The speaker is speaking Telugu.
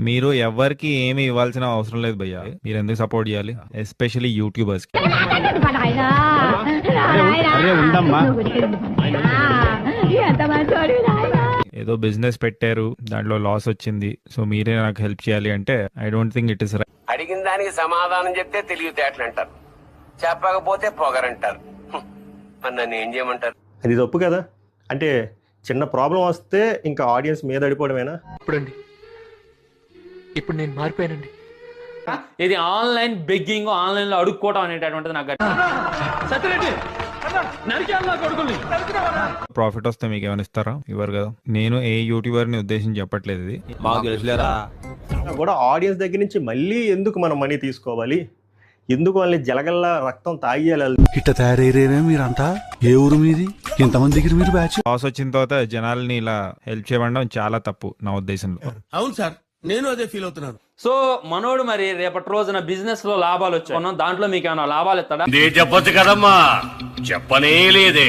మీరు ఎవరికి ఏమి ఇవ్వాల్సిన అవసరం లేదు భయ్యా. మీరు ఎందుకు సపోర్ట్ చేయాలి, ఎస్పెషల్లీ యూట్యూబర్స్ కి. ఏదో బిజినెస్ పెట్టారు, దాంట్లో లాస్ వచ్చింది, సో మీరే నాకు హెల్ప్ చేయాలి అంటే I don't think it is right. అడిగిన దానికి సమాధానం చెప్తే తెలివితేటలు అంటారు, చెప్పకపోతే పొగరంటారు. మరి నన్ను ఏం చేయమంటారు? అది తప్పు కదా. అంటే చిన్న ప్రాబ్లం వస్తే ఇంకా ఆడియన్స్ మీద అడిపోవడమేనా? ఇప్పుడు నేను మారిపోయానండి. ఇది ఆన్లైన్ బెగ్గింగ్, ఆన్లైన్ లో అడుక్కోవడం అనేటటువంటిది నాకు ప్రాఫిట్ వస్తే మీకు ఏమైనా ఇస్తారా? ఇవ్వరు కదా. నేను ఏ యూట్యూబర్ ని ఉద్దేశించి చెప్పట్లేదు ఇది. కూడా ఆడియన్స్ దగ్గర నుంచి మళ్ళీ ఎందుకు మనం మనీ తీసుకోవాలి? ఎందుకు వాళ్ళని జలగల్లా రక్తం తాగేయాలి? ఇట్ట తయారయ్యేనా మీరంతా? ఏ ఊరు మీది? ఇంతమంది దగ్గర మీరు బ్యాచ్? లాస్ వచ్చిన తర్వాత జనాల్ని ఇలా హెల్ప్ చేయడం చాలా తప్పు నా ఉద్దేశంలో. అవును సార్, నేను అదే ఫీల్ అవుతున్నాను. సో మనోడు మరి రేపటి రోజున బిజినెస్ లో లాభాలు వచ్చాయి, దాంట్లో మీకు ఏమైనా లాభాలు ఇస్తాడా? చెప్పొచ్చు కదమ్మా, చెప్పనే లేదే.